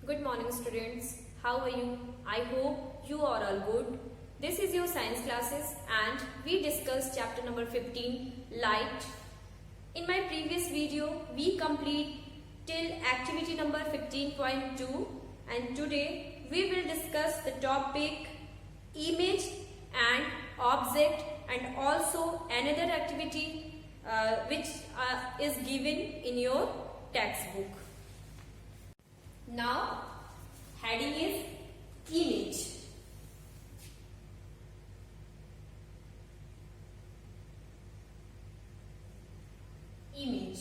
Good morning students. How are you? I hope you are all good. This is your science classes and we discussed chapter number 15 light. In my previous video we complete till activity number 15.2 and today we will discuss the topic image and object and also another activity which is given in your textbook. Now, heading is image. Image.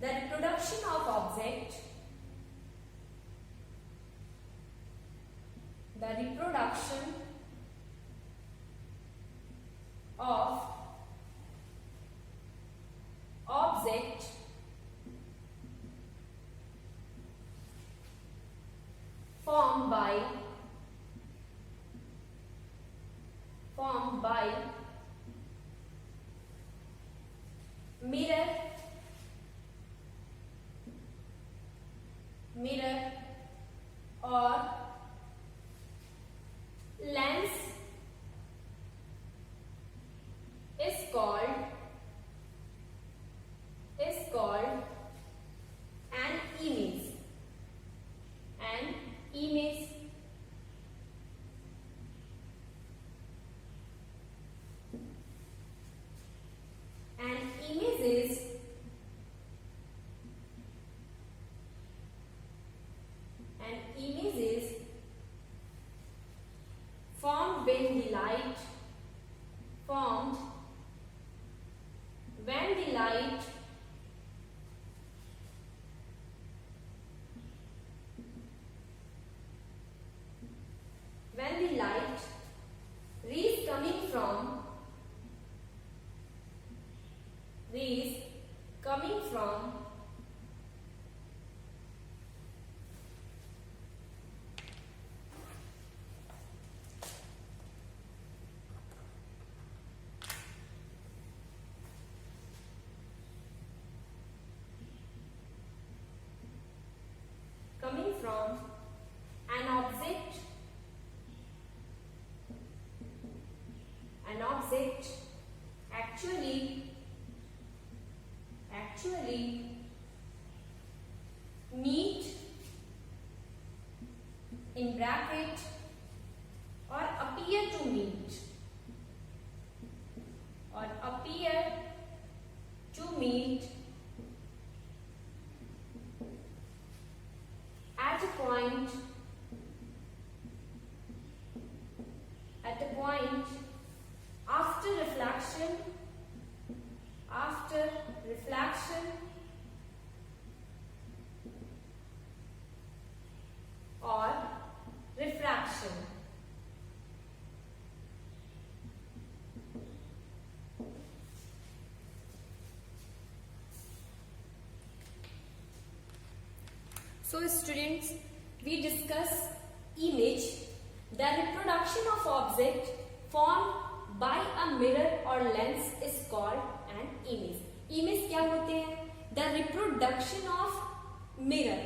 The reproduction of object. The reproduction of object formed by mirror or lens is called an image. An image. An image is formed when the light rays coming from an object actually meet in bracket or appear to meet at a point after reflection or refraction. So students, we discuss image, the reproduction of object formed by a mirror or lens is called an image. Image क्या होते हैं? The reproduction of mirror.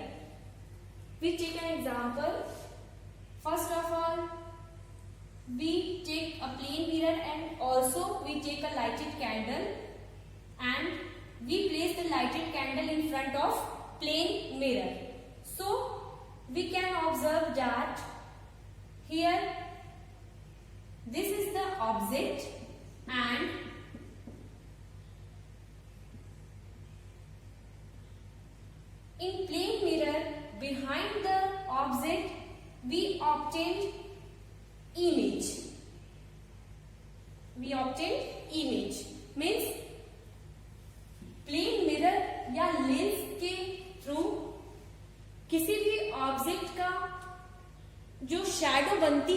We take an example. First of all, we take a plain mirror and also we take a lighted candle and we place the lighted candle in front of plain mirror. So we can observe that here this is the object and in plain mirror behind the object we obtained image. Means plain mirror या lens के through किसी भी object का जो shadow बनती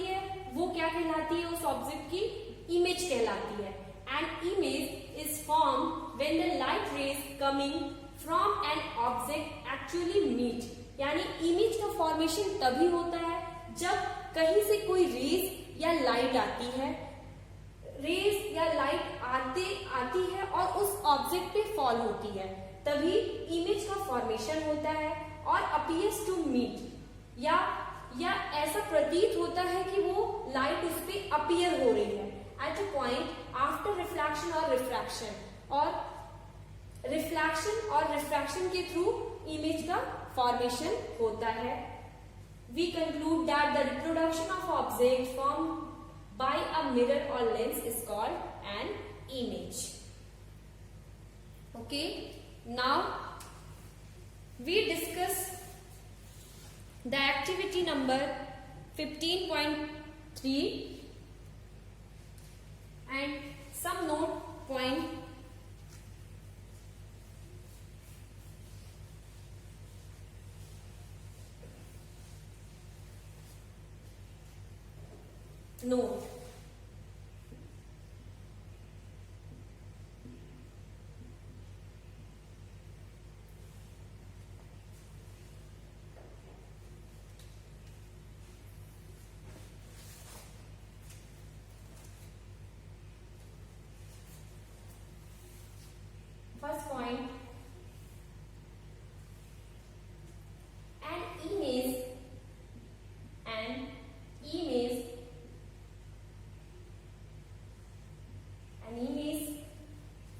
है वो क्या कहलाती है? उस ऑब्जेक्ट की इमेज कहलाती है. An image is form when the light rays coming from an object actually meet. यानी इमेज का फॉर्मेशन तभी होता है जब कहीं से कोई रेज या लाइट आती है, रेज या लाइट आती है और उस ऑब्जेक्ट पे फॉल होती है, तभी इमेज का फॉर्मेशन होता है और अपीयर्स टू मीट या ऐसा प्रतीत होता है कि वो लाइट उस पर अपीयर हो रही है at a point after reflection और रिफ्रैक्शन, और रिफ्लेक्शन और रिफ्रैक्शन के थ्रू इमेज का फॉर्मेशन होता है. We conclude that the reproduction of object formed by a mirror or lens is called an image. Okay, now we discuss the activity number 15.3 and some note point. Note. First point, an image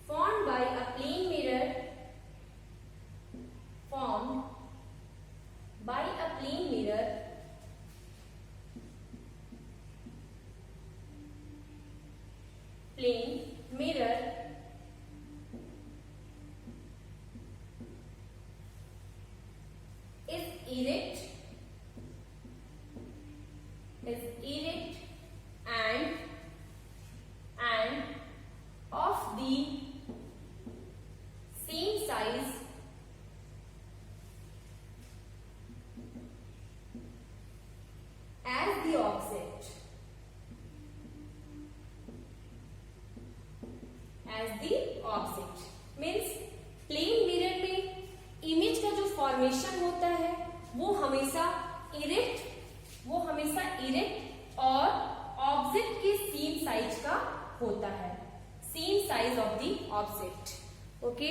formed by a plane mirror is erect and of the same size as the object. Means plane mirror में image का जो formation होता है वो हमेशा erect और object के same size का होता है, same size of the object. Okay,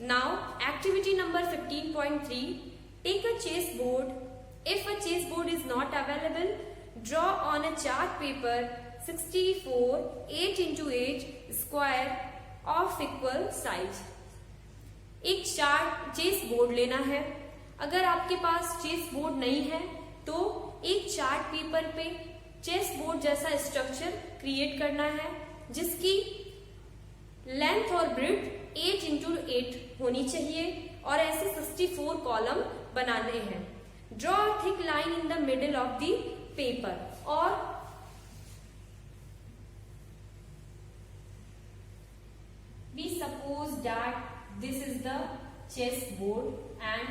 now activity number 15.3, take a chess board. If a chess board is not available, draw on a chart paper 64 8x8 square of equal size. एक chart chess board लेना है. अगर आपके पास chess board नहीं है तो एक chart paper पे चेस बोर्ड जैसा स्ट्रक्चर क्रिएट करना है जिसकी लेंथ और ब्रेड्थ 8x8 होनी चाहिए और ऐसे 64 कॉलम बनाने हैं. Draw thick line in the middle of the paper. और we suppose that this is the chess board and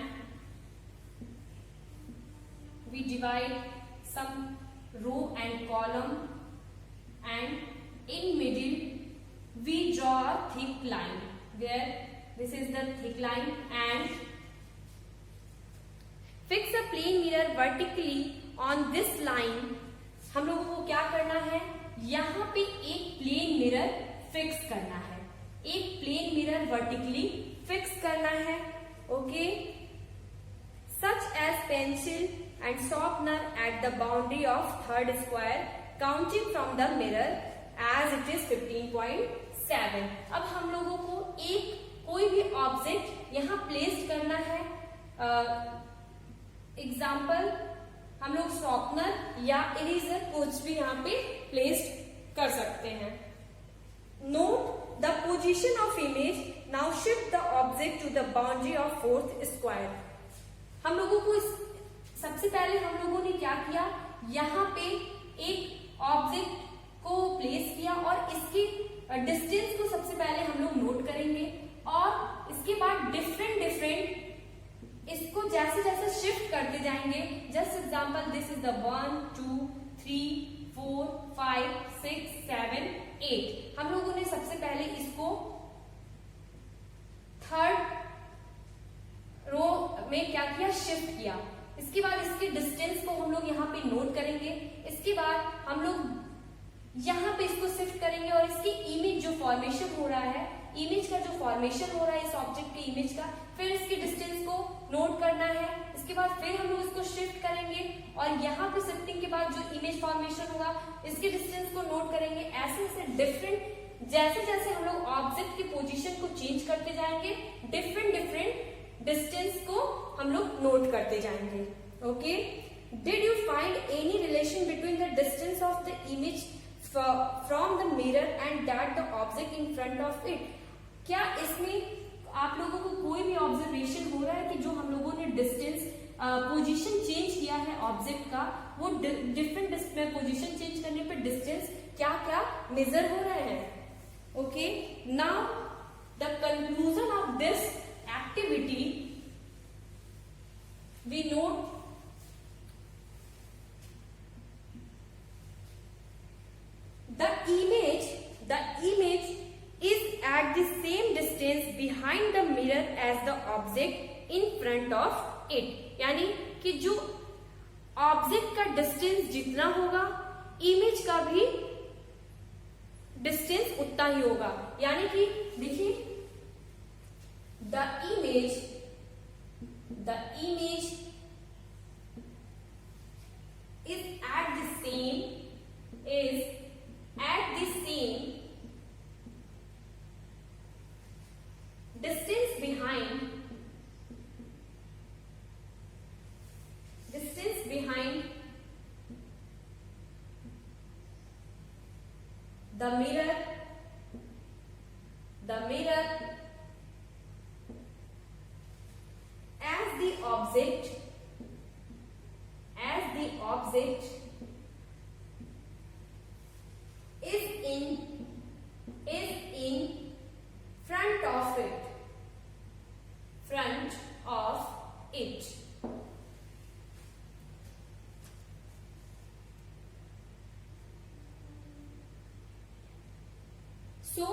we divide some row and column and in middle we draw a thick line where this is the thick line and fix a plane mirror vertically on this line. हम लोगों को क्या करना है, यहाँ पे एक plane mirror fix करना है, एक प्लेन मिरर वर्टिकली फिक्स करना है. Okay, such as pencil and sharpener at the boundary of third square counting from the mirror as it is 15.7. अब हम लोगों को कोई भी ऑब्जेक्ट यहाँ प्लेस करना है. एग्जाम्पल, हम लोग शॉर्पनर या इरेजर कुछ भी यहाँ पे प्लेस कर सकते हैं. Note the position of image. Now shift the object to the boundary of fourth square. हम लोगों को सबसे पहले हम लोगों ने क्या किया, यहाँ पे एक ऑब्जेक्ट को प्लेस किया और इसकी डिस्टेंस को सबसे पहले हम लोग नोट करेंगे और इसके बाद डिफरेंट इसको जैसे जैसे शिफ्ट करते जाएंगे. Just example, this is the 1 2 3 4 5 6 7 8. हम लोगों ने सबसे पहले इसको थर्ड रो में क्या किया, शिफ्ट किया. इसके बाद इसके डिस्टेंस को हम लोग यहाँ पे नोट करेंगे. इसके बाद हम लोग यहाँ पे इसको शिफ्ट करेंगे और इसकी इमेज जो फॉर्मेशन हो रहा है इमेज का जो फॉर्मेशन हो रहा है इस ऑब्जेक्ट के इमेज का, फिर इसके डिस्टेंस को नोट करना है, इसके बाद फिर हम लोग इसको शिफ्ट करेंगे और यहाँ पे शिफ्टिंग के बाद जो इमेज फॉर्मेशन होगा इसके डिस्टेंस को नोट करेंगे। ऐसे ऐसे डिफरेंट जैसे जैसे हम लोग ऑब्जेक्ट की पोजीशन को चेंज करते जाएंगे, डिफरेंट डिफरेंट डिस्टेंस को हम लोग नोट करते जाएंगे। Okay, did you find any relation between the distance of the image from the mirror and that the object in front of it? क्या इसमें आप लोगों को कोई भी ऑब्जर्वेशन हो रहा है कि जो हम लोगों ने डिस्टेंस पोजीशन चेंज किया है ऑब्जेक्ट का, वो डिफरेंट पोजीशन चेंज करने पे डिस्टेंस क्या क्या मेजर हो रहे हैं? Okay, now the conclusion of this activity, we note the image is at the same distance behind the mirror as the object in front of it. यानी कि जो ऑब्जेक्ट का डिस्टेंस जितना होगा इमेज का भी डिस्टेंस उतना ही होगा। यानी कि देखिए, the image is at the same distance behind the mirror as the object is in front of it. So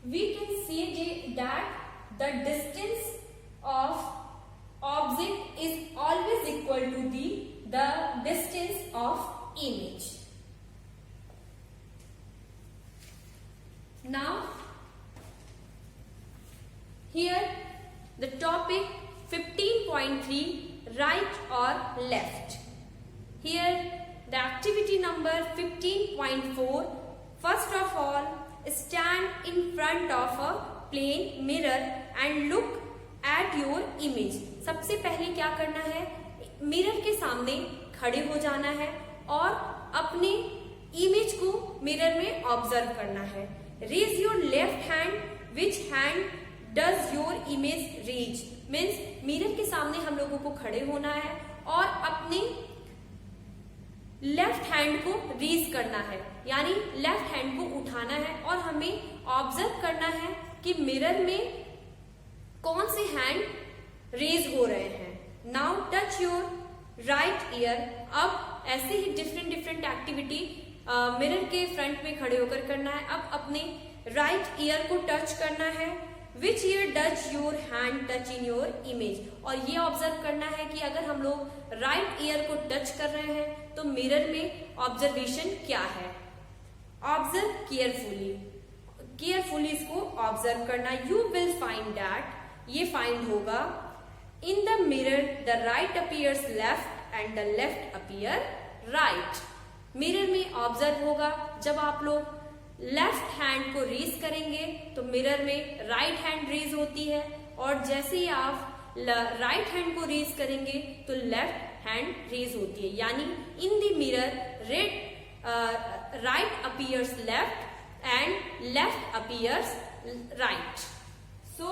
we can say that the distance of object is always equal to the distance of image. Now here the topic 15.3, right or left. Here the activity number 15.4, first of all stand in front of a plain mirror and look at your image. सबसे पहले क्या करना है, mirror के सामने खड़े हो जाना है और अपने इमेज को मिरर में ऑब्जर्व करना है। Raise your left hand, which hand does your image reach? Means mirror के सामने हम लोगों को खड़े होना है और अपने लेफ्ट हैंड को रेज करना है, यानी लेफ्ट हैंड को उठाना है और हमें ऑब्जर्व करना है कि मिरर में कौन से हैंड रेज हो रहे हैं। Now touch your right year. अब ऐसे ही डिफरेंट एक्टिविटी मिरर के फ्रंट में खड़े होकर करना है। अब अपने राइट ईयर को टच करना है। Which year does your hand touch in your image? और ये ऑब्जर्व करना है कि अगर हम लोग राइट ईयर को टच कर रहे हैं तो मिरर में ऑब्जर्वेशन क्या है। ऑब्जर्व केयरफुली इसको ऑब्जर्व करना। यू विल फाइंड दैट, ये फाइंड होगा, इन the mirror the right appears left and the left appear right. Mirror में ऑब्जर्व होगा, जब आप लोग लेफ्ट हैंड को रेज करेंगे तो मिरर में राइट हैंड रेज होती है और जैसे ही आप राइट हैंड को रेज करेंगे तो लेफ्ट हैंड रेज होती है। यानी इन the mirror right appears left and left appears right. So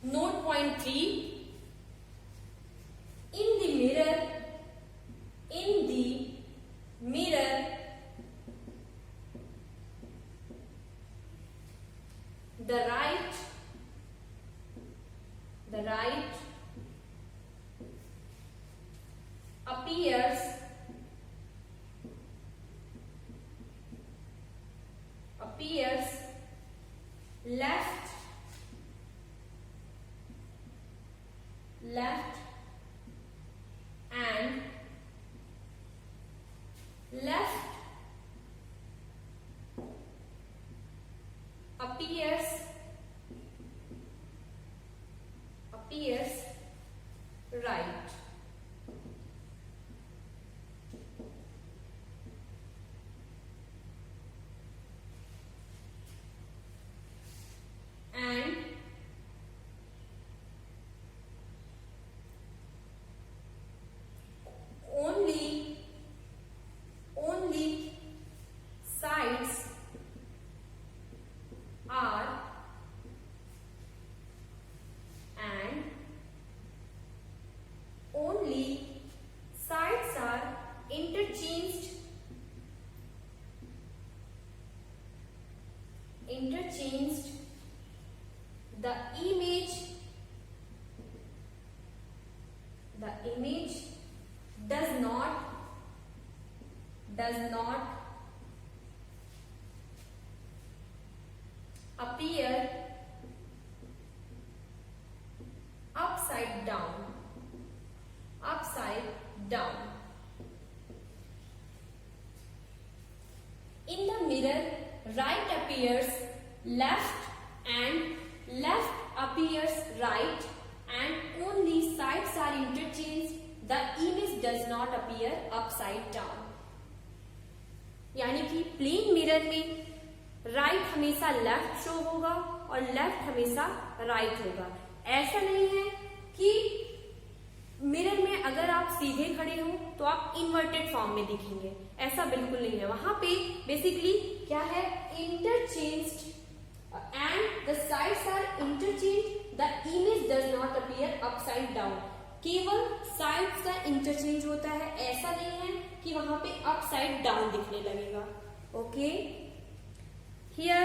note point 3, in the mirror the right appears left and left appears right. And only sides are and only sides are interchanged the image does not appear upside down. In the mirror, right appears left and left appears right, and only sides are interchanged. The image does not appear upside down. यानी कि plane mirror में right हमेशा left show होगा और left हमेशा right होगा। ऐसा नहीं है कि मिरर में अगर आप सीधे खड़े हो तो आप इन्वर्टेड फॉर्म में दिखेंगे, ऐसा बिल्कुल नहीं है। वहां पे बेसिकली क्या है, interchanged and the sides are interchange, the image does not appear upside down. केवल साइड्स का इंटरचेंज होता है, ऐसा नहीं है कि वहां पे अपसाइड डाउन दिखने लगेगा। Okay, here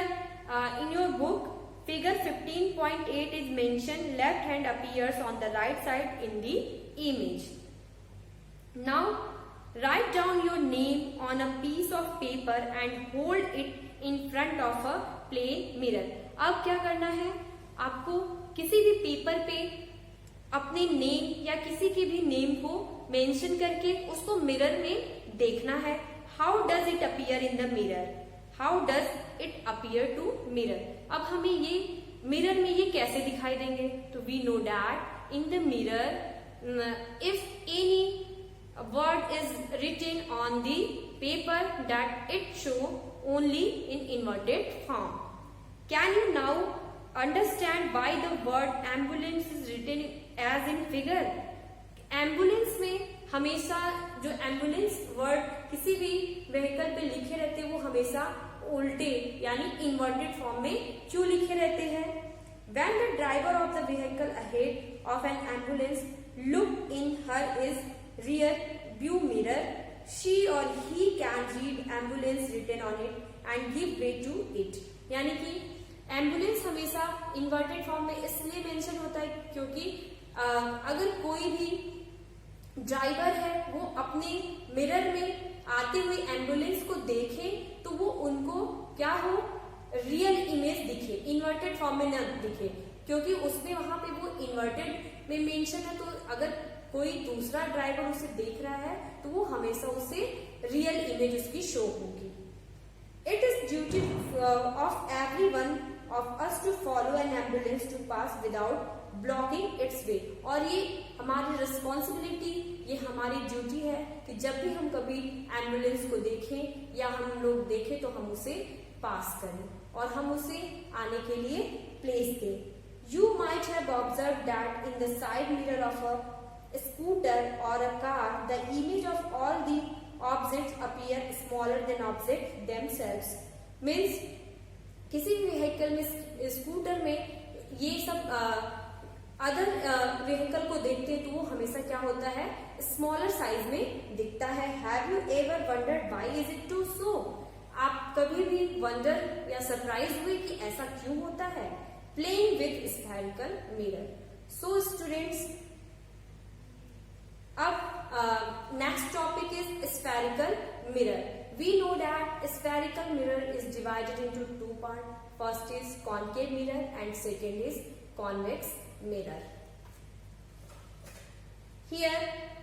in your book figure 15.8 is mentioned, left hand appears on the right side in the image. Now write down your name on a piece of paper and hold it in front of a plain mirror. अब क्या करना है, आपको किसी भी paper पे अपने name या किसी के भी नेम को मेंशन करके उसको मिरर में देखना है। How does it appear in the mirror, how does it appear to mirror. अब हमें ये मिरर में ये कैसे दिखाई देंगे, तो we know that in the mirror if any word is written on the paper that it show only in inverted form. Can you now understand why the word ambulance is written as in figure? Ambulance में हमेशा जो ambulance word किसी भी vehicle पे लिखे रहते हैं वो हमेशा उल्टे यानी इन्वर्टेड फॉर्म में क्यों लिखे रहते हैं। When the driver of the vehicle ahead of an ambulance look in her is rear view mirror, she or he can read ambulance written on it and give way to it. यानी कि ambulance हमेशा inverted form में इसलिए mention होता है क्योंकि अगर कोई भी ड्राइवर है वो अपने मिरर में आते हुए एम्बुलेंस को देखे तो वो उनको क्या हो, रियल इमेज दिखे, इन्वर्टेड फॉर्म में न दिखे, क्योंकि उसमें वहां पे वो इन्वर्टेड में मेंशन है। तो अगर कोई दूसरा ड्राइवर उसे देख रहा है तो वो हमेशा उसे रियल इमेज उसकी शो होगी। It is duty of everyone of us to follow an ambulance to pass without blocking its way. और ये हमारी रिस्पॉन्सिबिलिटी, ये हमारी ड्यूटी है कि जब भी हम कभी एम्बुलेंस को देखें या हम लोग देखें तो हम उसे पास करें और हम उसे आने के लिए प्लेस दें। You might have observe that in the side mirror of a scooter or a car, the image of all the objects appear smaller than objects themselves. Means किसी भी व्हीकल में, स्कूटर में ये सब अदर व्हीकल को देखते हैं तो वो हमेशा क्या होता है, स्मॉलर साइज में दिखता है। Have you ever wondered why is it to so? आप कभी भी वंडर या सरप्राइज हुए कि ऐसा क्यों होता है। Playing with spherical mirror. So students, अब next topic is spherical mirror. We know that spherical mirror is divided into two parts. First is concave mirror and second is convex mirror. Here,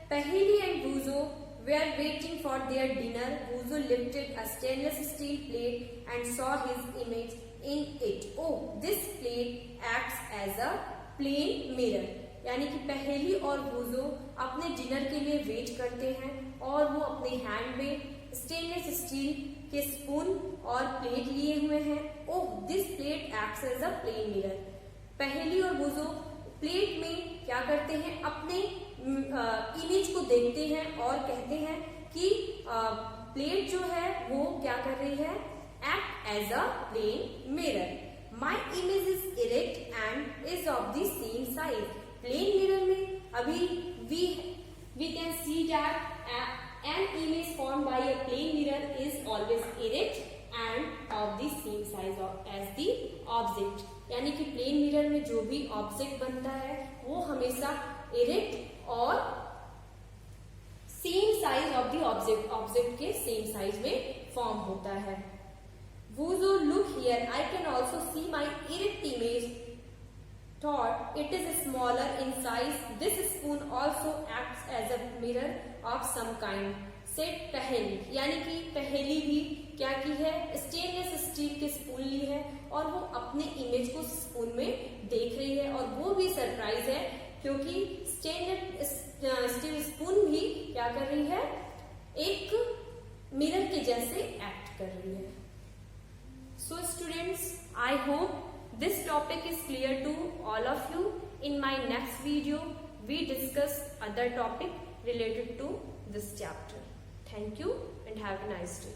Paheli and Buzo were waiting for their dinner. Buzo lifted a stainless steel plate and saw his image in it. Oh, this plate acts as a plane mirror. यानी कि पहेली और वूजो अपने dinner के लिए wait करते हैं और वो अपने हैंड में स्टेनलेस स्टील के स्पून और प्लेट लिए हुए हैं। Oh, this plate acts as a plane mirror. पहेली और वूजो प्लेट में क्या करते हैं, अपने इमेज को देखते हैं और कहते हैं कि प्लेट जो है वो क्या कर रही है, act as a plane mirror. My image is erect and is of the same size. Plane mirror में अभी we can see that an image formed by a plane mirror is always erect and of the same size as the object। यानी कि plane mirror में जो भी object बनता है वो हमेशा इरेक्ट और same size of the object के सेम साइज में फॉर्म होता है। Wuzo, look here, I can also see my erect image. Thought it is smaller in size. This spoon also acts as a mirror of some kind. Said पहेली, यानी कि पहेली भी क्या की है, स्टेनलेस स्टील के स्पून ली है और वो अपने इमेज को स्पून में देख रही है और वो भी सरप्राइज है क्योंकि स्टेनलेस स्टील स्पून भी क्या कर रही है, एक मिरर के जैसे एक्ट कर रही है। So students, I hope this topic is clear to all of you. In my next video, we discuss other topic related to this chapter. Thank you and have a nice day.